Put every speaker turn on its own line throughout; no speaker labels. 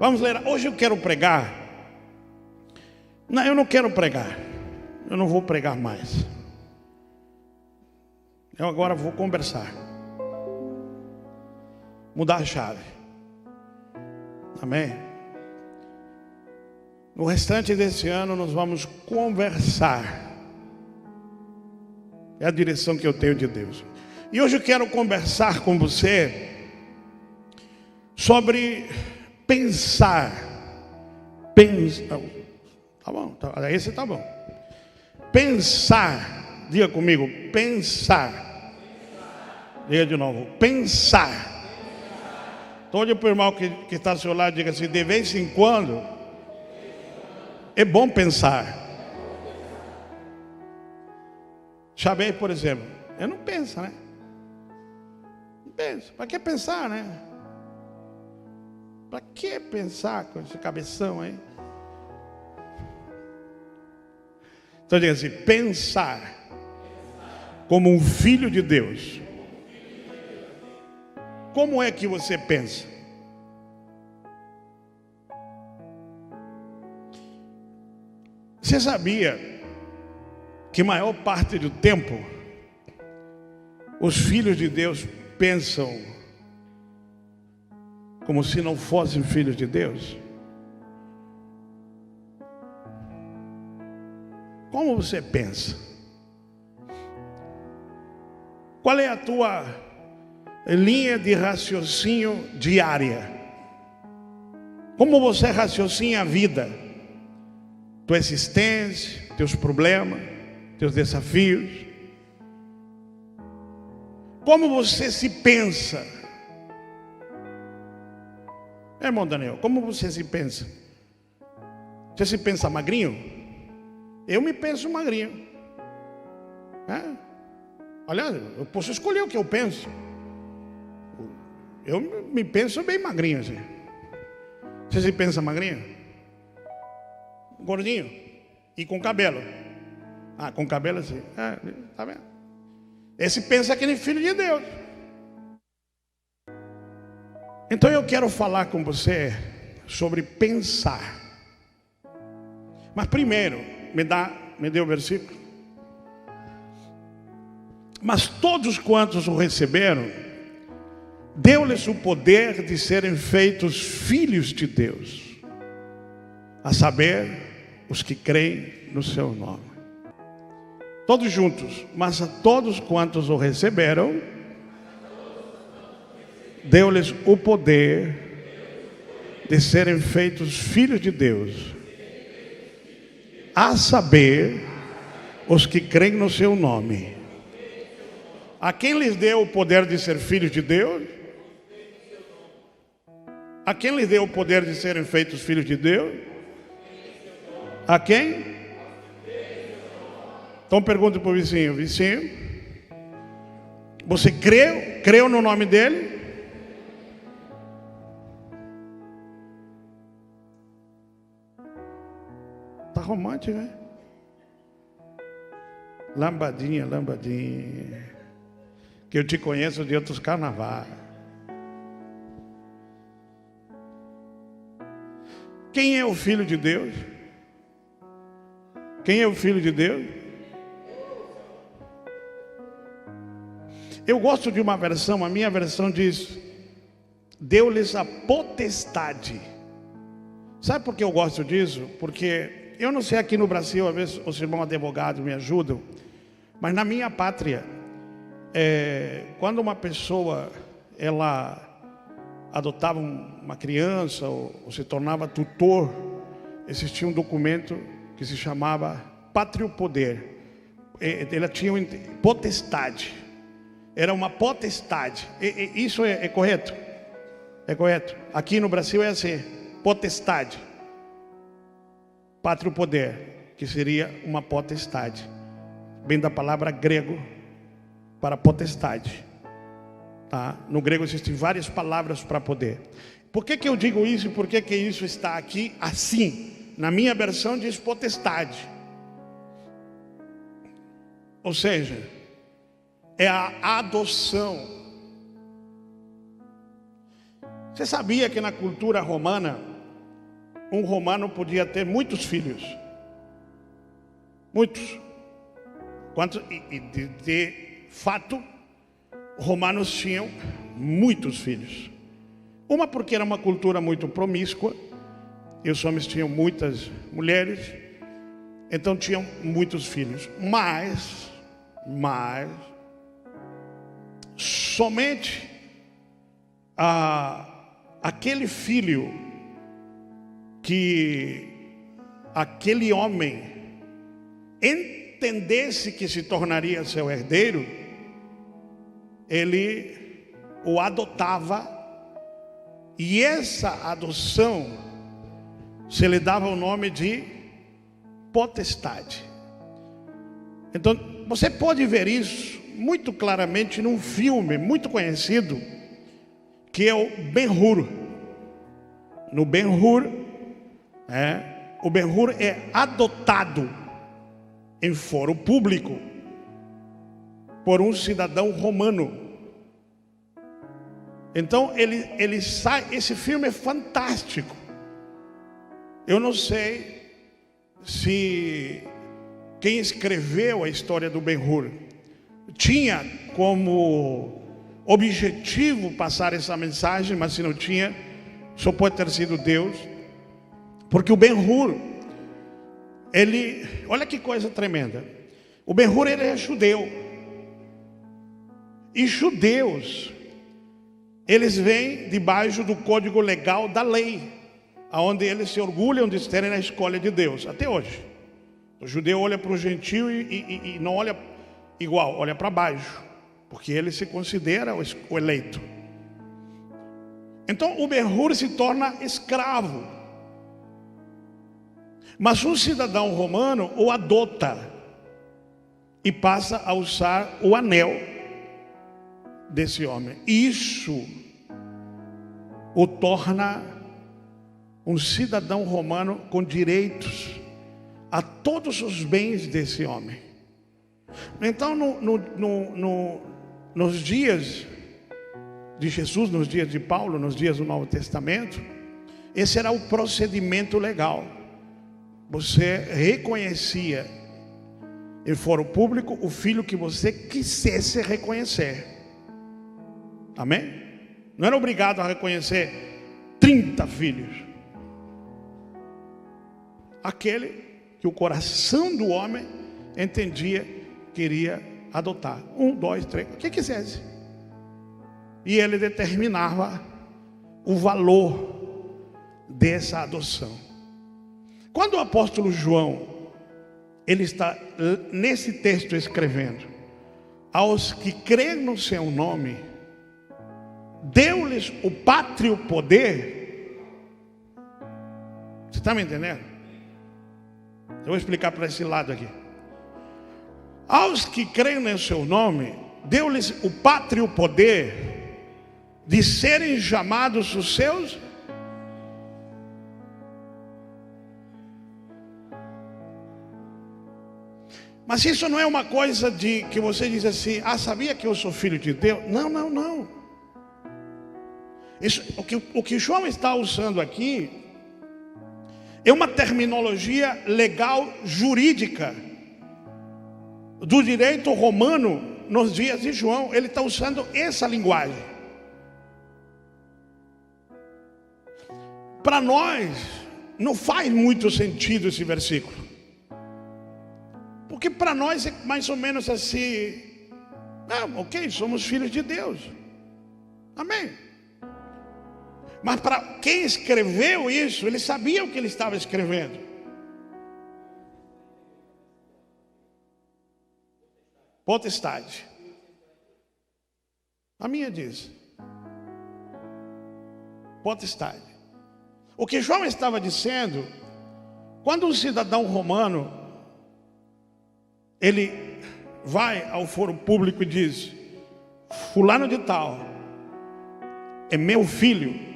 Vamos ler. Hoje eu quero pregar. Não, eu não quero pregar. Eu não vou pregar mais. Eu agora vou conversar. Mudar a chave. Amém? No restante desse ano nós vamos conversar. É a direção que eu tenho de Deus. E hoje eu quero conversar com você sobre pensar. Tá bom, esse tá bom. Pensar. Diga comigo, pensar. Diga de novo, pensar. Então olha para o irmão que está ao seu lado e diga assim: de vez em quando é bom pensar. Chavei, por exemplo, eu não penso, né? Não penso. Para que pensar, né? Para que pensar com esse cabeção aí? Então diga assim: pensar como um filho de Deus. Como é que você pensa? Você sabia que a maior parte do tempo os filhos de Deus pensam como se não fossem filhos de Deus? Como você pensa? Qual é a tua linha de raciocínio diária? Como você raciocina a vida? Tua existência, teus problemas, teus desafios. Como você se pensa? Irmão Daniel, como você se pensa? Você se pensa magrinho? Eu me penso magrinho. Aliás, eu posso escolher o que eu penso. Eu me penso bem magrinho assim. Você se pensa magrinho? Gordinho? E com cabelo? Com cabelo assim. Tá vendo? Esse pensa que ele é filho de Deus. Então eu quero falar com você sobre pensar. Mas primeiro, me dê o versículo. Mas todos quantos o receberam, deu-lhes o poder de serem feitos filhos de Deus, a saber, os que creem no seu nome. Todos juntos. Mas a todos quantos o receberam, deu-lhes o poder de serem feitos filhos de Deus, a saber, os que creem no seu nome. A quem lhes deu o poder de ser filhos de Deus? A quem lhes deu o poder de serem feitos filhos de Deus? A quem? Então pergunta para o vizinho: vizinho, você creu no nome dele? Tá romântico, né? Lambadinha. Que eu te conheço de outros carnavais. Quem é o filho de Deus? Quem é o filho de Deus? Eu gosto de uma versão, a minha versão diz: deu-lhes a potestade. Sabe por que eu gosto disso? Porque eu não sei aqui no Brasil, às vezes os irmãos advogados me ajudam, mas na minha pátria, quando uma pessoa ela adotava uma criança ou se tornava tutor, existia um documento que se chamava pátrio poder. Ela tinha potestade. Era uma potestade. Isso é correto? É correto. Aqui no Brasil é assim: potestade. Pátrio poder, que seria uma potestade. Vem da palavra grego para potestade. Tá? No grego existem várias palavras para poder. Por que eu digo isso? Por que isso está aqui assim? Na minha versão diz potestade. Ou seja, é a adoção. Você sabia que na cultura romana um romano podia ter muitos filhos. Muitos. De fato, romanos tinham muitos filhos. Uma porque era uma cultura muito promíscua, e os homens tinham muitas mulheres, então tinham muitos filhos. Mas somente aquele filho que aquele homem entendesse que se tornaria seu herdeiro, ele o adotava, e essa adoção se lhe dava o nome de potestade. Então você pode ver isso muito claramente num filme muito conhecido, que é o Ben-Hur. No Ben-Hur, o Ben-Hur é adotado em fórum público por um cidadão romano. Então ele sai. Esse filme é fantástico. Eu não sei se quem escreveu a história do Ben-Hur tinha como objetivo passar essa mensagem, mas se não tinha, só pode ter sido Deus. Porque o Ben-Hur, olha que coisa tremenda. O Ben-Hur, ele é judeu. E judeus, eles vêm debaixo do código legal da lei, onde eles se orgulham de estarem na escolha de Deus, até hoje. O judeu olha para o gentio e não olha igual, olha para baixo, porque ele se considera o eleito. Então o Ben-Hur se torna escravo, mas um cidadão romano o adota e passa a usar o anel desse homem. Isso o torna um cidadão romano com direitos a todos os bens desse homem. Então nos dias de Jesus, nos dias de Paulo, nos dias do Novo Testamento, esse era o procedimento legal. Você reconhecia em fórum público o filho que você quisesse reconhecer. Amém? Não era obrigado a reconhecer 30 filhos. Aquele que o coração do homem entendia, queria adotar. 1, 2, 3, o que quisesse. E ele determinava o valor dessa adoção. Quando o apóstolo João, ele está nesse texto escrevendo: aos que creem no seu nome, deu-lhes o pátrio poder. Você está me entendendo? Eu vou explicar para esse lado aqui. Aos que creem no seu nome, deu-lhes o pátrio poder de serem chamados os seus. Mas isso não é uma coisa de que você diz assim: ah, sabia que eu sou filho de Deus? Não. Isso, o que João está usando aqui é uma terminologia legal jurídica do direito romano nos dias de João. Ele está usando essa linguagem. Para nós não faz muito sentido esse versículo, porque para nós é mais ou menos assim: ok, somos filhos de Deus, amém. Mas para quem escreveu isso, ele sabia o que ele estava escrevendo. Potestade. A minha diz potestade. O que João estava dizendo, quando um cidadão romano ele vai ao fórum público e diz: fulano de tal é meu filho,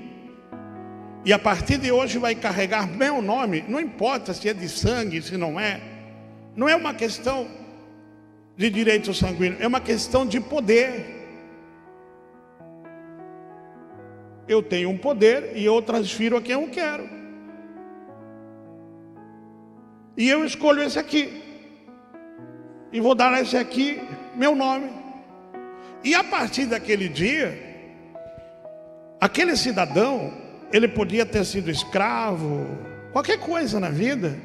e a partir de hoje vai carregar meu nome, não importa se é de sangue, se não é. Não é uma questão de direito sanguíneo, é uma questão de poder. Eu tenho um poder e eu transfiro a quem eu quero. E eu escolho esse aqui. E vou dar a esse aqui meu nome. E a partir daquele dia, aquele cidadão, ele podia ter sido escravo, qualquer coisa na vida,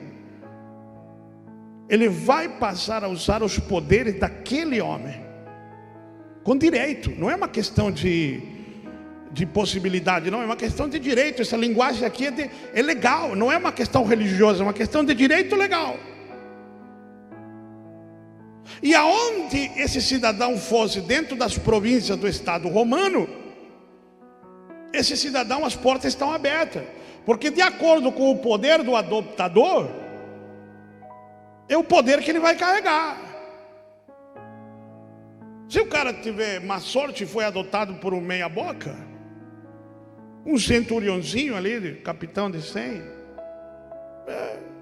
ele vai passar a usar os poderes daquele homem, com direito. Não é uma questão de possibilidade, não, é uma questão de direito. Essa linguagem aqui é legal, não é uma questão religiosa, é uma questão de direito legal. E aonde esse cidadão fosse, dentro das províncias do Estado romano, esse cidadão, as portas estão abertas, porque de acordo com o poder do adoptador, é o poder que ele vai carregar. Se o cara tiver má sorte e foi adotado por um meia boca, um centurionzinho ali, capitão de 100,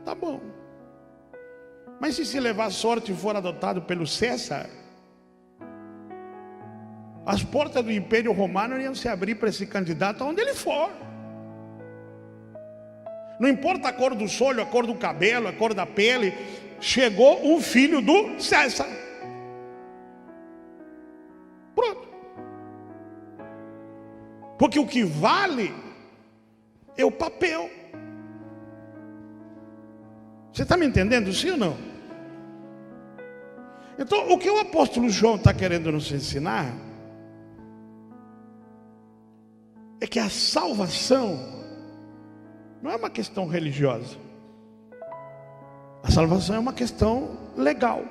tá bom. Mas se levar sorte e for adotado pelo César, as portas do Império Romano iam se abrir para esse candidato aonde ele for. Não importa a cor do olho, a cor do cabelo, a cor da pele. Chegou um filho do César. Pronto. Porque o que vale é o papel. Você está me entendendo, sim ou não? Então, o que o apóstolo João está querendo nos ensinar é que a salvação não é uma questão religiosa. A salvação é uma questão legal.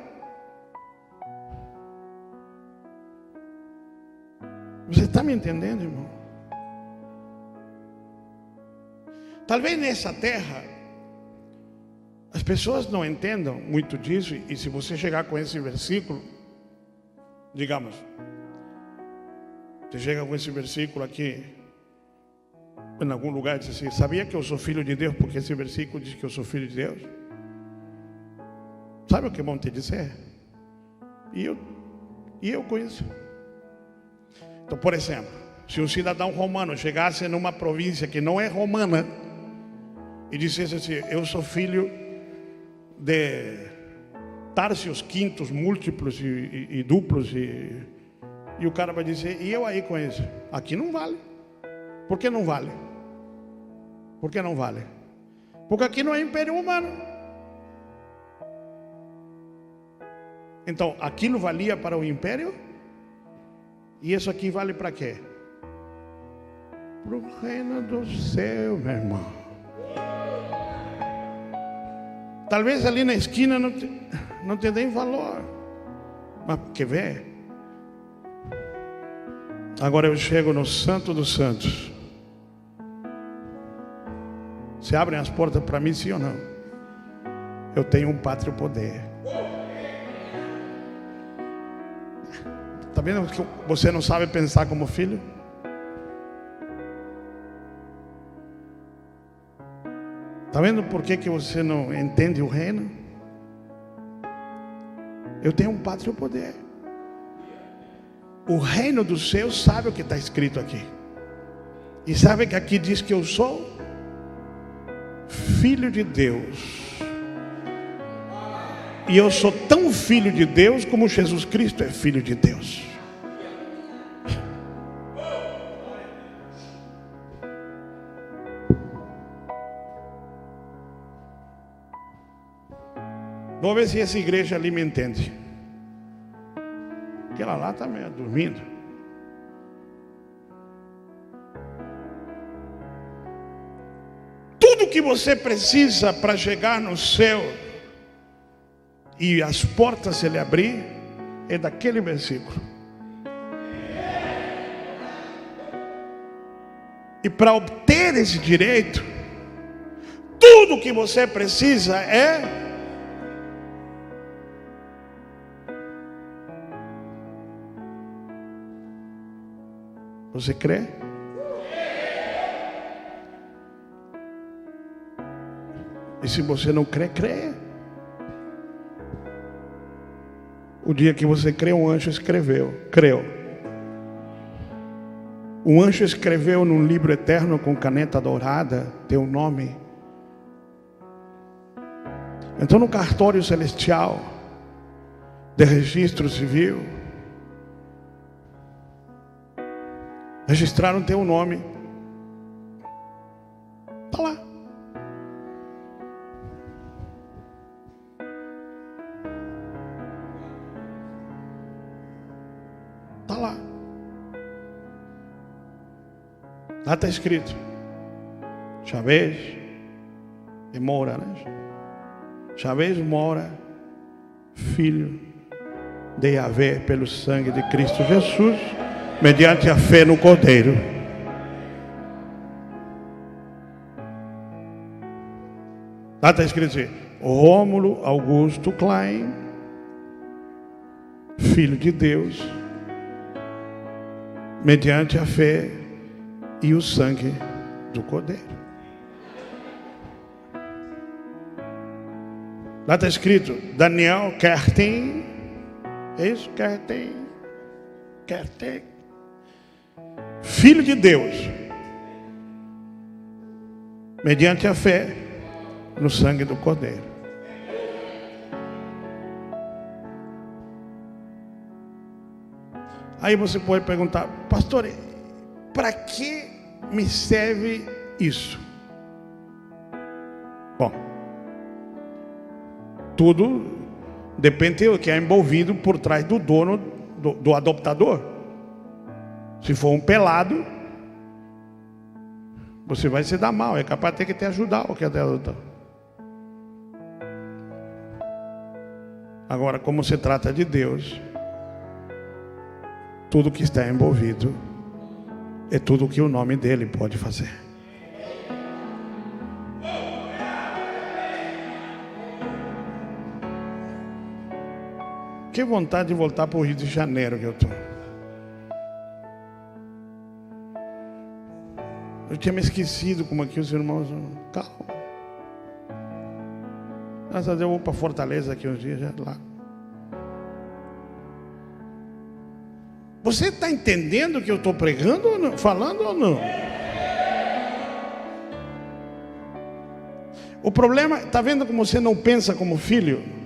Você está me entendendo, irmão? Talvez nessa terra as pessoas não entendam muito disso. E se você chegar com esse versículo, digamos, você chega com esse versículo aqui em algum lugar e diz assim: sabia que eu sou filho de Deus? Porque esse versículo diz que eu sou filho de Deus. Sabe o que vão te dizer? E eu com isso. Então, por exemplo, se um cidadão romano chegasse numa província que não é romana e dissesse assim: eu sou filho de tárcios quintos, múltiplos e duplos, e o cara vai dizer: e eu aí com isso? Aqui não vale. Por que não vale? Por que não vale? Porque aqui não é Império Romano. Então, aquilo valia para o império, e isso aqui vale para quê? Para o reino do céu, meu irmão. Talvez ali na esquina não te deem valor, mas quer ver? Agora eu chego no Santo dos Santos. Se abrem as portas para mim, sim ou não? Eu tenho um pátrio poder. Está vendo que você não sabe pensar como filho? Está vendo por que você não entende o reino? Eu tenho um pátrio poder. O reino dos céus sabe o que está escrito aqui. E sabe que aqui diz que eu sou filho de Deus. E eu sou tão filho de Deus como Jesus Cristo é filho de Deus. Vou ver se essa igreja ali me entende. Aquela lá está meio dormindo. Tudo que você precisa para chegar no céu e as portas se lhe abrir é daquele versículo. E para obter esse direito, tudo que você precisa é você crê? E se você não crê, crê. O dia que você crê, um anjo creu. Um anjo escreveu num livro eterno com caneta dourada teu nome. Então, no cartório celestial de registro civil, registraram teu nome. Está lá. Está lá. Lá está escrito: Chavez e Moura, né? Chavez Moura, filho de Yahvé, pelo sangue de Cristo Jesus, mediante a fé no Cordeiro. Lá está escrito assim: Rômulo Augusto Klein, filho de Deus, mediante a fé e o sangue do Cordeiro. Lá está escrito: Daniel Kerten, é isso? Kerten, filho de Deus, mediante a fé no sangue do Cordeiro. Aí você pode perguntar: pastor, para que me serve isso? Bom, tudo depende do que é envolvido por trás do dono, do adoptador. Se for um pelado, você vai se dar mal, é capaz de ter que te ajudar o que é adotar. Agora, como se trata de Deus, tudo que está envolvido é tudo que o nome dele pode fazer. Que vontade de voltar para o Rio de Janeiro que eu estou. Eu tinha me esquecido como aqui os irmãos. Calma. Graças a Deus eu vou para Fortaleza aqui uns dias já lá. Você está entendendo o que eu estou pregando ou não? Falando ou não? O problema, está vendo como você não pensa como filho?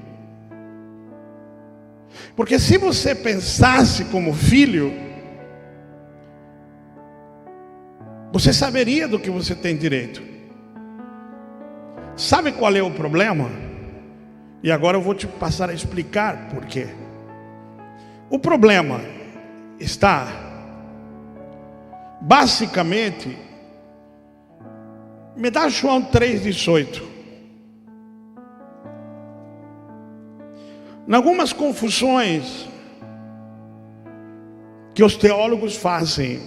Porque se você pensasse como filho, você saberia do que você tem direito. Sabe qual é o problema? E agora eu vou te passar a explicar por quê. O problema está, basicamente, me dá João 3,18. Em algumas confusões que os teólogos fazem,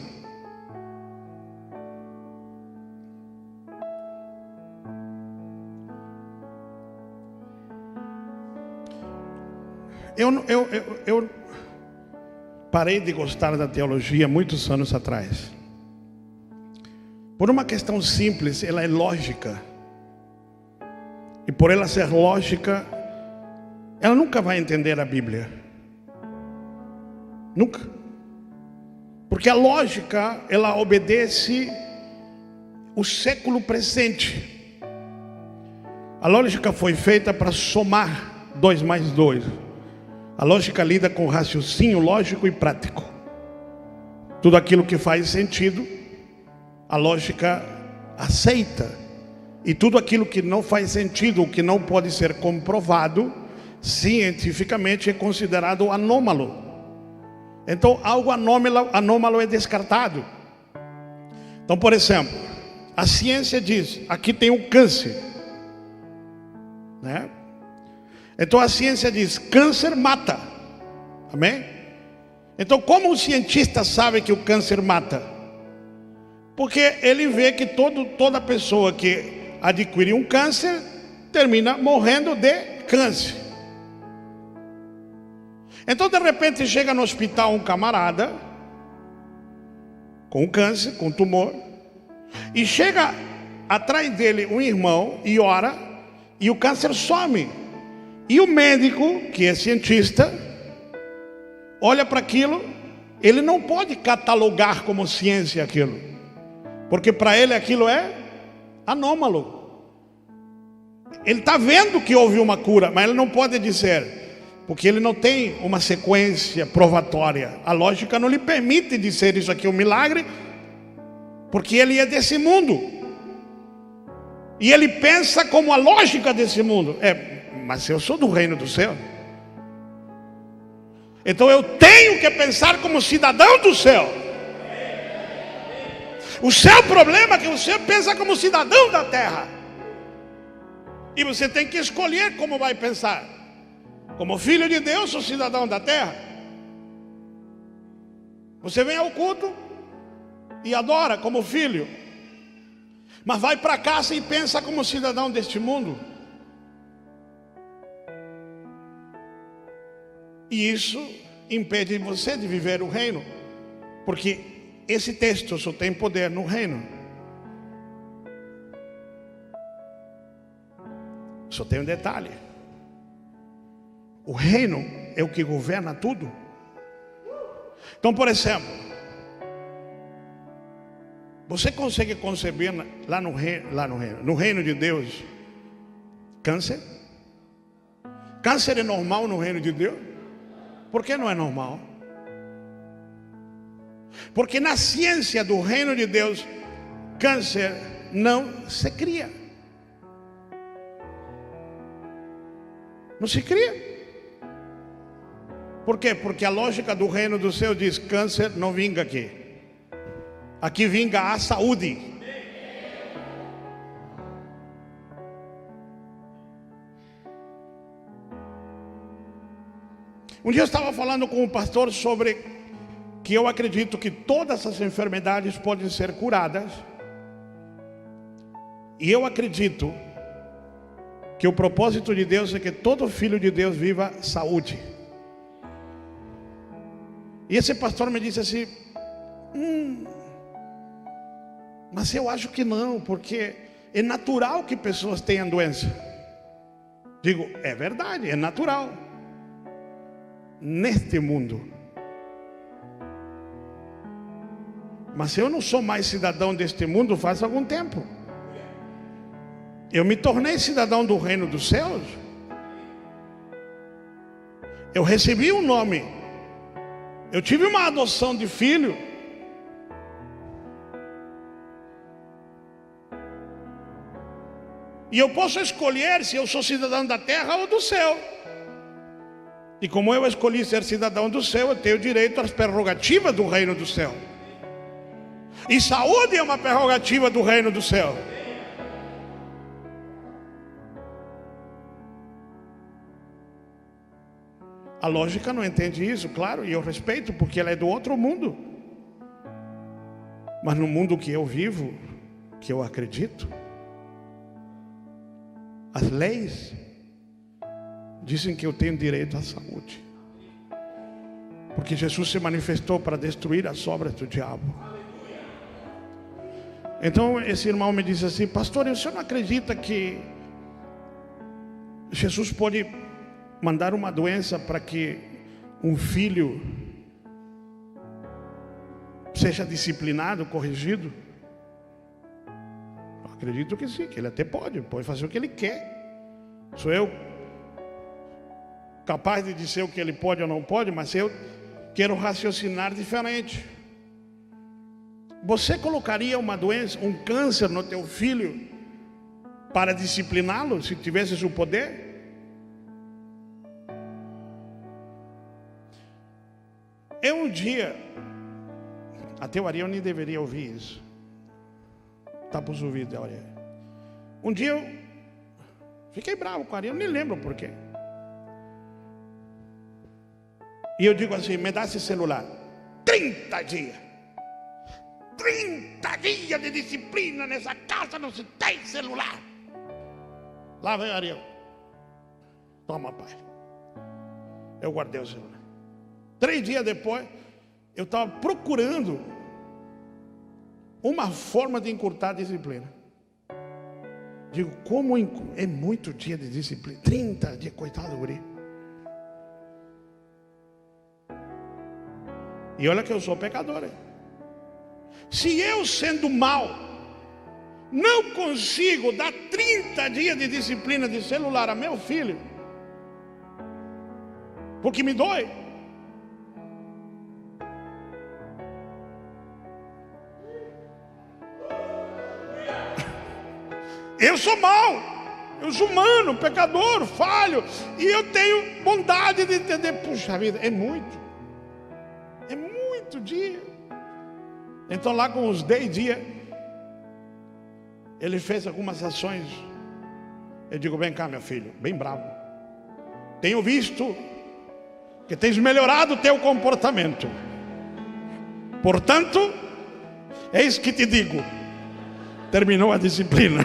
eu parei de gostar da teologia muitos anos atrás. Por uma questão simples, ela é lógica. E por ela ser lógica, ela nunca vai entender a Bíblia. Nunca. Porque a lógica, ela obedece o século presente. A lógica foi feita para somar 2 mais 2. A lógica lida com raciocínio lógico e prático. Tudo aquilo que faz sentido, a lógica aceita. E tudo aquilo que não faz sentido, o que não pode ser comprovado, cientificamente é considerado anômalo. Então algo anômalo é descartado. Então, por exemplo, a ciência diz: aqui tem um câncer, né? Então a ciência diz: câncer mata. Amém? Então como o cientista sabe que o câncer mata? Porque ele vê que toda pessoa que adquire um câncer termina morrendo de câncer. Então de repente chega no hospital um camarada com câncer, com tumor, e chega atrás dele um irmão e ora, e o câncer some. E o médico, que é cientista, olha para aquilo, ele não pode catalogar como ciência aquilo, porque para ele aquilo é anômalo. Ele está vendo que houve uma cura, mas ele não pode dizer, porque ele não tem uma sequência provatória. A lógica não lhe permite dizer isso aqui é um milagre, porque ele é desse mundo. E ele pensa como a lógica desse mundo. Mas eu sou do reino do céu. Então eu tenho que pensar como cidadão do céu. O seu problema é que você pensa como cidadão da terra. E você tem que escolher como vai pensar. Como filho de Deus ou cidadão da terra. Você vem ao culto e adora como filho, mas vai para casa e pensa como cidadão deste mundo. E isso impede você de viver o reino, porque esse texto só tem poder no reino. Só tem um detalhe: o reino é o que governa tudo. Então, por exemplo, você consegue conceber no reino de Deus câncer? Câncer é normal no reino de Deus? Por que não é normal? Porque na ciência do reino de Deus, câncer não se cria. Não se cria. Por quê? Porque a lógica do reino do céu diz: câncer não vinga aqui. Aqui vinga a saúde. Um dia eu estava falando com um pastor sobre que eu acredito que todas as enfermidades podem ser curadas. E eu acredito que o propósito de Deus é que todo filho de Deus viva saúde. E esse pastor me disse assim: mas eu acho que não, porque é natural que pessoas tenham doença. Digo, é verdade, é natural. Neste mundo. Mas eu não sou mais cidadão deste mundo faz algum tempo. Eu me tornei cidadão do reino dos céus. Eu recebi um nome. Eu tive uma adoção de filho. E eu posso escolher se eu sou cidadão da terra ou do céu. E como eu escolhi ser cidadão do céu, eu tenho direito às prerrogativas do reino do céu. E saúde é uma prerrogativa do reino do céu. A lógica não entende isso, claro, e eu respeito, porque ela é do outro mundo. Mas no mundo que eu vivo, que eu acredito, as leis dizem que eu tenho direito à saúde, porque Jesus se manifestou para destruir as obras do diabo. Então esse irmão me disse assim: pastor, o senhor não acredita que Jesus pode mandar uma doença para que um filho seja disciplinado, corrigido? Eu acredito que sim, que ele até pode fazer o que ele quer. Sou eu capaz de dizer o que ele pode ou não pode, mas eu quero raciocinar diferente. Você colocaria uma doença, um câncer no teu filho para discipliná-lo, se tivesse o poder? Eu um dia, até o Ariel nem deveria ouvir isso, tapa os ouvidos, Ariel. Um dia eu fiquei bravo com o Ariel, nem lembro por quê. E eu digo assim: me dá esse celular. 30 dias. 30 dias de disciplina nessa casa, não se tem celular. Lá vem Ariel. Toma, pai. Eu guardei o celular. 3 dias depois, eu estava procurando uma forma de encurtar a disciplina. Digo, como é muito dia de disciplina. 30 dias, coitado do guri. E olha que eu sou pecador. Se eu, sendo mau, Não consigo dar 30 dias de disciplina de celular a meu filho, porque me dói. Eu sou mau, eu sou humano, pecador, falho, e eu tenho bondade de entender. Puxa vida, é muito dia. Então lá com os 10 dias, ele fez algumas ações. Eu digo: vem cá, meu filho, bem bravo, tenho visto que tens melhorado o teu comportamento, portanto, eis que te digo, terminou a disciplina.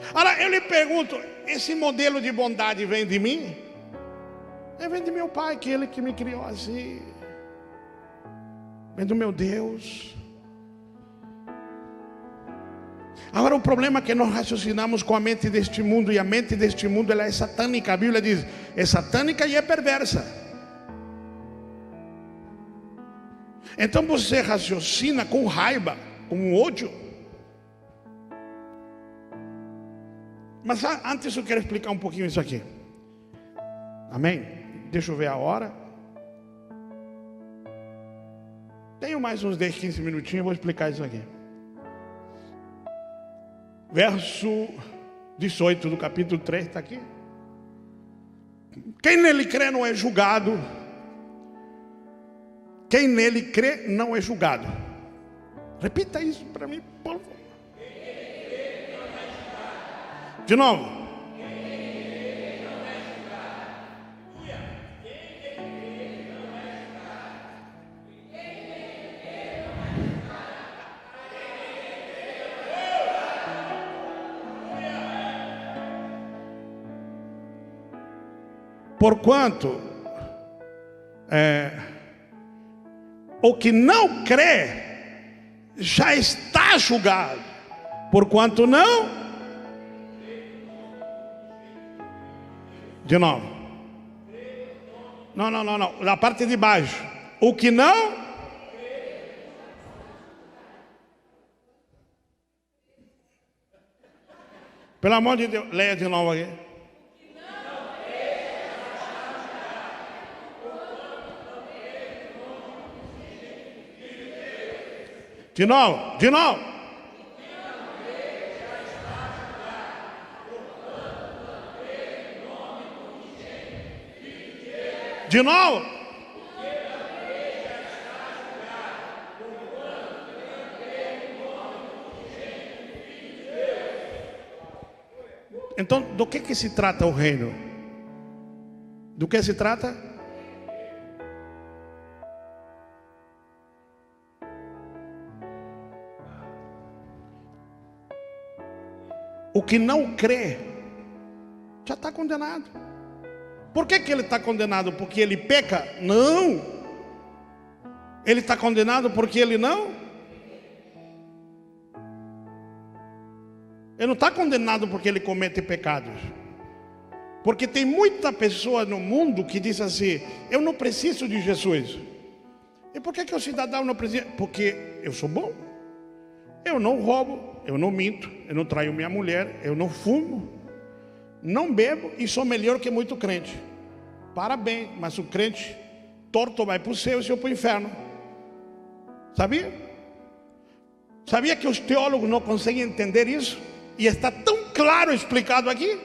Agora eu lhe pergunto, esse modelo de bondade vem de mim? Vem de meu pai, que ele que me criou assim. Vem do meu Deus. Agora o problema é que nós raciocinamos com a mente deste mundo, e a mente deste mundo ela é satânica. A Bíblia diz, é satânica e é perversa. Então você raciocina com raiva, com ódio. Mas antes eu quero explicar um pouquinho isso aqui. Amém? Deixa eu ver a hora. Tenho mais uns 10, 15 minutinhos, eu vou explicar isso aqui. Verso 18 do capítulo 3, está aqui. Quem nele crê não é julgado. Quem nele crê não é julgado. Repita isso para mim, por favor. De novo. Porquanto o que não crê já está julgado, porquanto não. De novo. Não, na parte de baixo. O que não. Pelo amor de Deus, leia de novo aqui. De novo. De novo. Então, do que se trata o reino? Do que se trata? O que não crê já está condenado. Por que ele está condenado? Porque ele peca? Não. Ele está condenado porque ele não? Ele não está condenado porque ele comete pecados. Porque tem muita pessoa no mundo que diz assim: eu não preciso de Jesus. E por que o cidadão não precisa? Porque eu sou bom. Eu não roubo, eu não minto, eu não traio minha mulher, eu não fumo, não bebo e sou melhor que muito crente. Parabéns, mas o crente torto vai para o céu e eu para o inferno. Sabia? Sabia que os teólogos não conseguem entender isso? E está tão claro explicado aqui.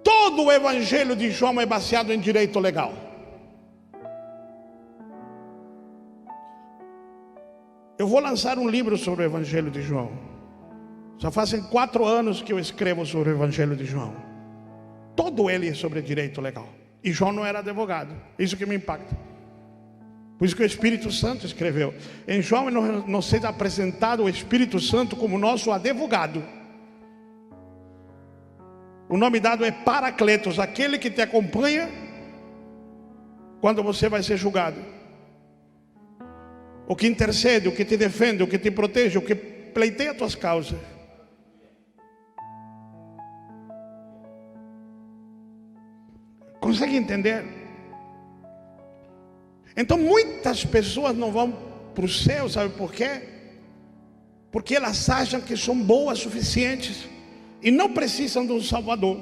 Todo o evangelho de João é baseado em direito legal. Eu vou lançar um livro sobre o Evangelho de João. Já fazem 4 anos que eu escrevo sobre o Evangelho de João. Todo ele é sobre direito legal. E João não era advogado. Isso que me impacta. Por isso que o Espírito Santo escreveu. Em João nos seja apresentado o Espírito Santo como nosso advogado. O nome dado é Paracletos, aquele que te acompanha quando você vai ser julgado. O que intercede, o que te defende, o que te protege, o que pleiteia as tuas causas. Consegue entender? Então muitas pessoas não vão para o céu, sabe por quê? Porque elas acham que são boas o suficientes e não precisam de um Salvador.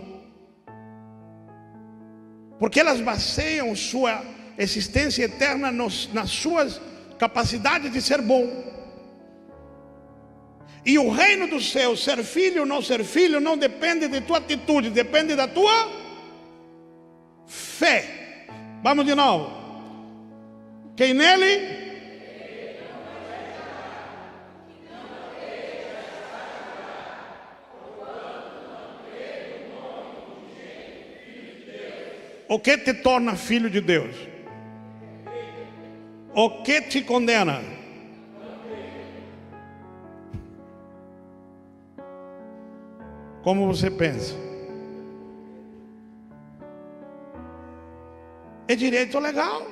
Porque elas baseiam sua existência eterna nas suas capacidades de ser bom. E o reino do céu, ser filho ou não ser filho, não depende de tua atitude, depende da tua fé. Vamos de novo. Quem nele? O que te torna filho de Deus? O que te condena? Como você pensa? É direito legal.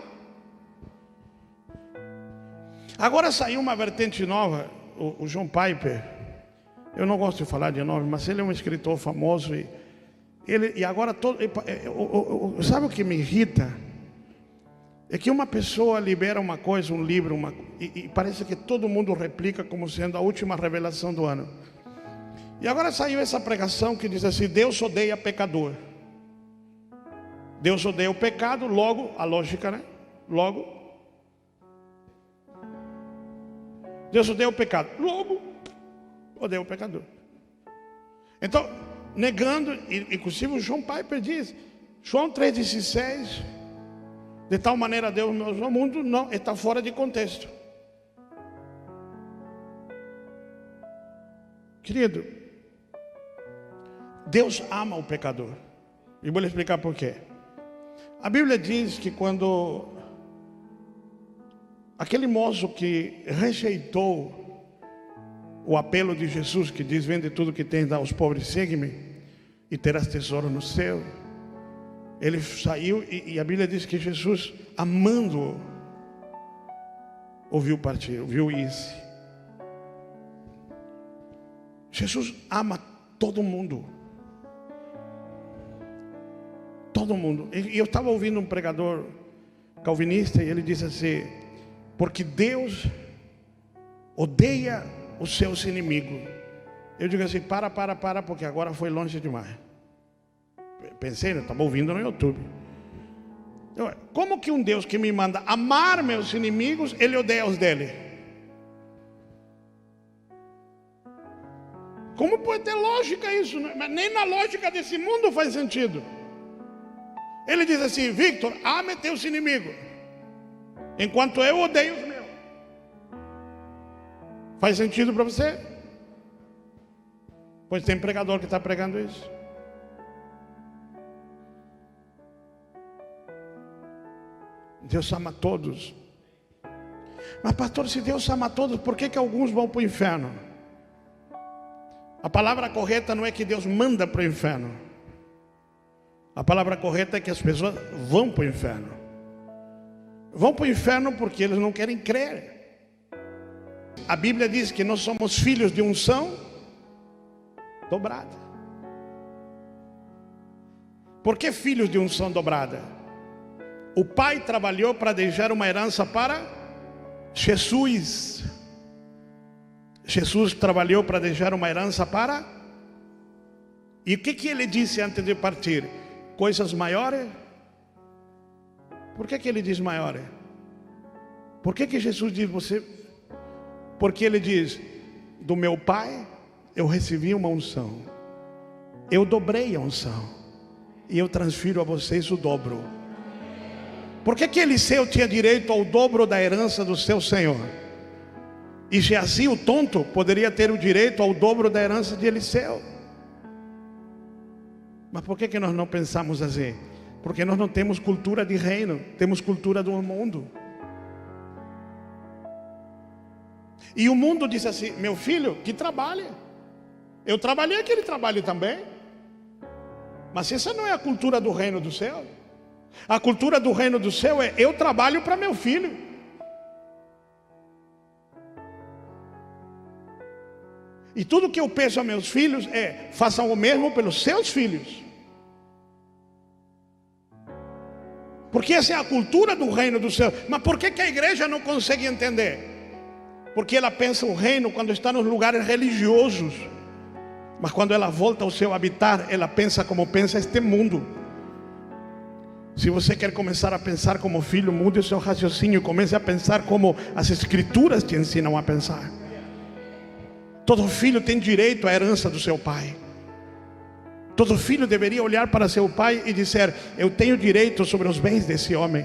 Agora saiu uma vertente nova, o John Piper. Eu não gosto de falar de nome, mas ele é um escritor famoso e agora sabe o que me irrita? É que uma pessoa libera uma coisa, um livro, e parece que todo mundo replica como sendo a última revelação do ano. E agora saiu essa pregação que diz assim: Deus odeia pecador. Deus odeia o pecado, logo, a lógica, né? Logo, Deus odeia o pecado, logo, odeia o pecador. Então, negando, inclusive o John Piper diz, João 3,16, de tal maneira Deus amou o mundo, não, está fora de contexto. Querido, Deus ama o pecador. E vou lhe explicar por quê. A Bíblia diz que quando aquele moço que rejeitou o apelo de Jesus, que diz: vende tudo que tens, dá aos pobres, segue-me, e terás tesouro no céu. Ele saiu e a Bíblia diz que Jesus, amando-o, ouviu partir, ouviu isso. Jesus ama todo mundo. Todo mundo. E eu estava ouvindo um pregador calvinista e ele disse assim: porque Deus odeia os seus inimigos. Eu digo assim: para, porque agora foi longe demais. Pensei, eu estava ouvindo no YouTube. Como que um Deus que me manda amar meus inimigos, ele odeia os dele? Como pode ter lógica isso? Mas nem na lógica desse mundo faz sentido. Ele diz assim: Victor, ame teus inimigos, enquanto eu odeio os meus. Faz sentido para você? Pois tem pregador que está pregando isso. Deus ama todos. Mas pastor, se Deus ama todos, por que alguns vão para o inferno? A palavra correta não é que Deus manda para o inferno. A palavra correta é que as pessoas vão para o inferno. Vão para o inferno porque eles não querem crer. A Bíblia diz que nós somos filhos de unção dobrada. Por que filhos de unção dobrada? O pai trabalhou para deixar uma herança para Jesus. Jesus trabalhou para deixar uma herança para... E o que ele disse antes de partir? Coisas maiores. Por que ele diz maiores? Por que Jesus diz você? Porque ele diz: do meu pai eu recebi uma unção, eu dobrei a unção e eu transfiro a vocês o dobro. Por que Eliseu tinha direito ao dobro da herança do seu senhor? E Geazi, o tonto, poderia ter o direito ao dobro da herança de Eliseu. Mas por que nós não pensamos assim? Porque nós não temos cultura de reino, temos cultura do mundo. E o mundo diz assim: meu filho, que trabalhe. Eu trabalhei aquele trabalho também. Mas essa não é a cultura do reino do céu. A cultura do reino do céu é: eu trabalho para meu filho. E tudo que eu peço a meus filhos é: façam o mesmo pelos seus filhos. Porque essa é a cultura do reino do céu. Mas por que a igreja não consegue entender? Porque ela pensa o reino quando está nos lugares religiosos. Mas quando ela volta ao seu habitar, ela pensa como pensa este mundo. Se você quer começar a pensar como filho, mude o seu raciocínio e comece a pensar como as escrituras te ensinam a pensar. Todo filho tem direito à herança do seu pai. Todo filho deveria olhar para seu pai e dizer: eu tenho direito sobre os bens desse homem.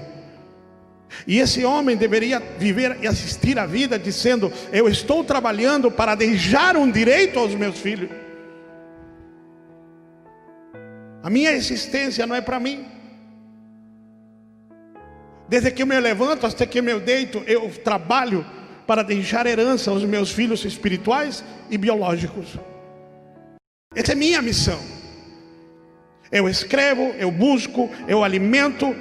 E esse homem deveria viver e assistir a vida dizendo: eu estou trabalhando para deixar um direito aos meus filhos. A minha existência não é para mim. Desde que eu me levanto até que eu me deito, eu trabalho para deixar herança aos meus filhos espirituais e biológicos. Essa é minha missão. Eu escrevo, eu busco, eu alimento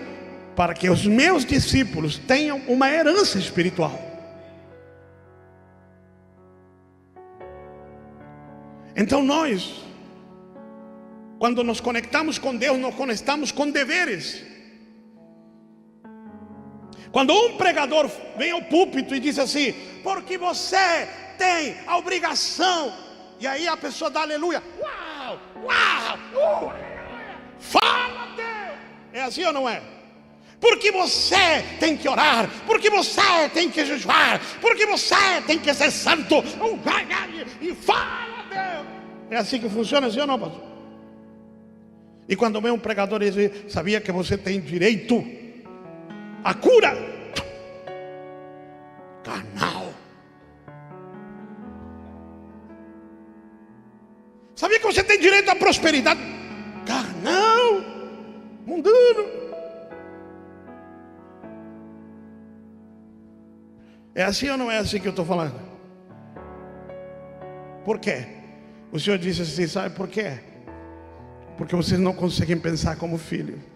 para que os meus discípulos tenham uma herança espiritual. Então nós, quando nos conectamos com Deus, nos conectamos com deveres. Quando um pregador vem ao púlpito e diz assim: porque você tem a obrigação, e aí a pessoa dá aleluia, uau, uau, fala Deus. É assim ou não é? Porque você tem que orar, porque você tem que jejuar, porque você tem que ser santo, e fala Deus. É assim que funciona, assim ou não, pastor? E quando vem um pregador e diz: sabia que você tem direito a cura? Carnal. Sabia que você tem direito à prosperidade? Carnal. Mundano. É assim ou não é assim que eu estou falando? Por quê? O Senhor disse assim: sabe por quê? Porque vocês não conseguem pensar como filho.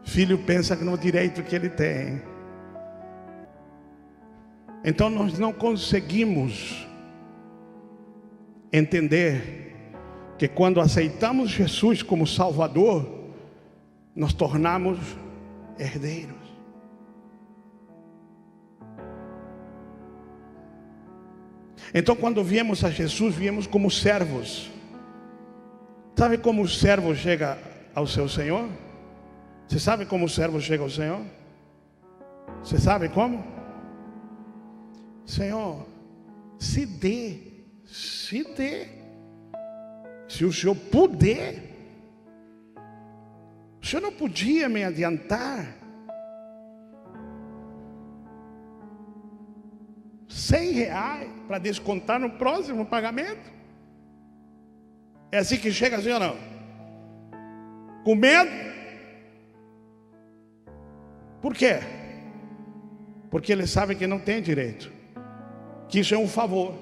Filho pensa no direito que ele tem. Então nós não conseguimos entender que quando aceitamos Jesus como Salvador, nos tornamos herdeiros. Então quando viemos a Jesus, viemos como servos. Sabe como o servo chega ao seu Senhor? Você sabe como o servo chega ao Senhor? Você sabe como? Senhor, se dê. Se o Senhor puder. O Senhor não podia me adiantar R$100 para descontar no próximo pagamento? É assim que chega, assim ou não? Com medo? Por quê? Porque ele sabe que não tem direito, que isso é um favor.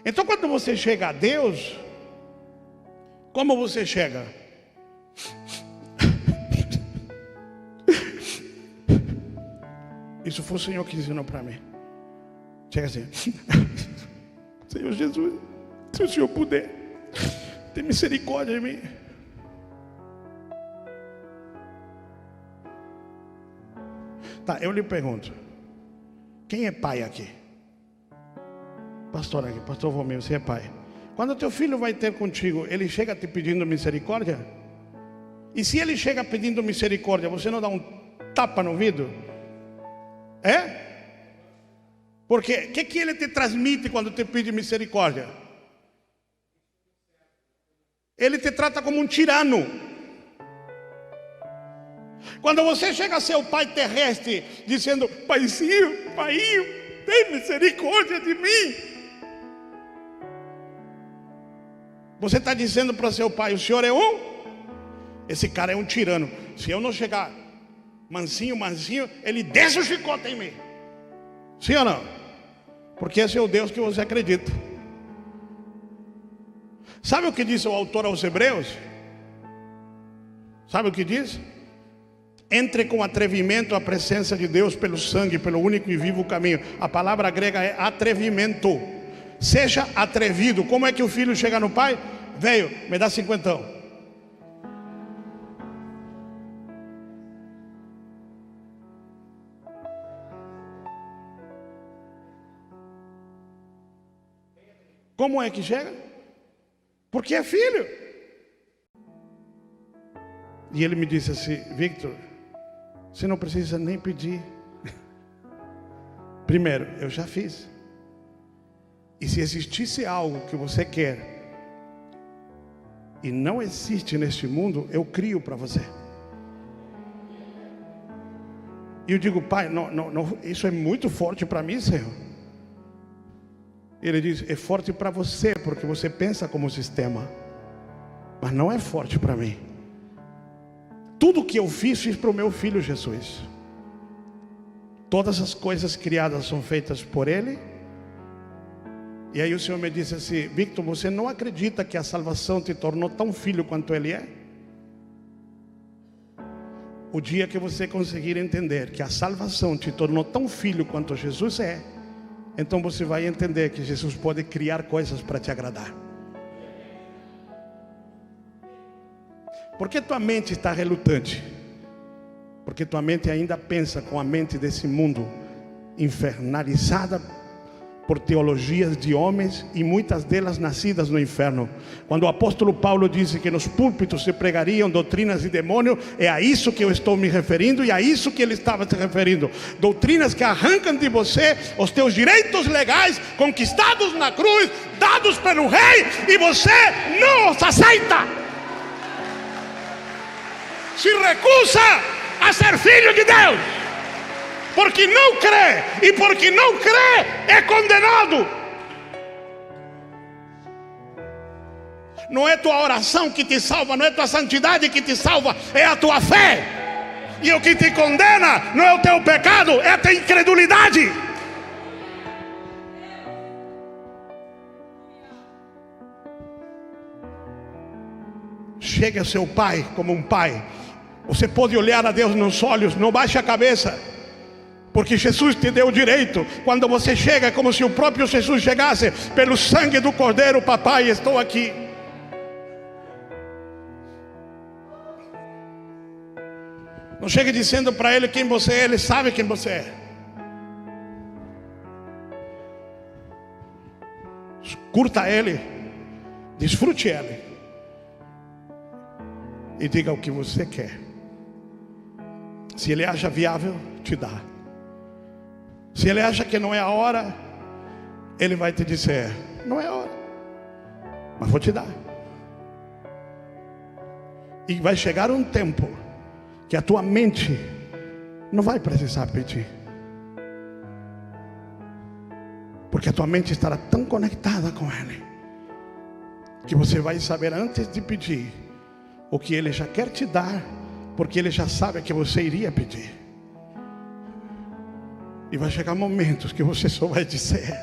Então quando você chega a Deus, como você chega? Isso foi o Senhor que ensinou para mim. Chega assim: Senhor Jesus, se o Senhor puder, tem misericórdia de mim. Tá, eu lhe pergunto: quem é pai aqui? Pastor aqui, pastor Romeu, você é pai. Quando teu filho vai ter contigo, ele chega te pedindo misericórdia? E se ele chega pedindo misericórdia, você não dá um tapa no ouvido? É? Porque o que ele te transmite quando te pede misericórdia? Ele te trata como um tirano. Quando você chega a seu pai terrestre dizendo: paizinho, paiinho, tem misericórdia de mim, você está dizendo para seu pai: o senhor é esse cara é um tirano. Se eu não chegar mansinho, ele desce o chicote em mim. Sim ou não? Porque esse é o Deus que você acredita. Sabe o que diz o autor aos Hebreus? Sabe o que diz? Entre com atrevimento à presença de Deus pelo sangue, pelo único e vivo caminho. A palavra grega é atrevimento. Seja atrevido. Como é que o filho chega no pai? Velho, me dá 50. Como é que chega? Porque é filho. E ele me disse assim: Victor, você não precisa nem pedir. Primeiro, eu já fiz. E se existisse algo que você quer e não existe neste mundo, eu crio para você. E eu digo: pai, não, isso é muito forte para mim, Senhor. Ele diz: é forte para você, porque você pensa como sistema, mas não é forte para mim. Tudo que eu fiz para o meu filho Jesus. Todas as coisas criadas são feitas por Ele. E aí o Senhor me disse assim: Victor, você não acredita que a salvação te tornou tão filho quanto Ele é? O dia que você conseguir entender que a salvação te tornou tão filho quanto Jesus é, então você vai entender que Jesus pode criar coisas para te agradar. Por que tua mente está relutante? Porque tua mente ainda pensa com a mente desse mundo, infernalizada por teologias de homens, e muitas delas nascidas no inferno. Quando o apóstolo Paulo disse que nos púlpitos se pregariam doutrinas de demônio, é a isso que eu estou me referindo, e a isso que ele estava se referindo. Doutrinas que arrancam de você os teus direitos legais, conquistados na cruz, dados pelo rei, e você não os aceita. Se recusa a ser filho de Deus, porque não crê, e porque não crê é condenado. Não é tua oração que te salva, não é tua santidade que te salva, é a tua fé. E o que te condena não é o teu pecado, é a tua incredulidade. Chega ao seu pai como um pai. Você pode olhar a Deus nos olhos, não baixe a cabeça, porque Jesus te deu o direito. Quando você chega, como se o próprio Jesus chegasse: pelo sangue do Cordeiro, papai, estou aqui. Não chegue dizendo para ele quem você é, ele sabe quem você é. Curta ele, desfrute ele, e diga o que você quer. Se ele acha viável, te dá. Se ele acha que não é a hora, ele vai te dizer: não é a hora, mas vou te dar. E vai chegar um tempo que a tua mente não vai precisar pedir, porque a tua mente estará tão conectada com Ele, que você vai saber antes de pedir o que Ele já quer te dar, porque Ele já sabe que você iria pedir. E vai chegar momentos que você só vai dizer: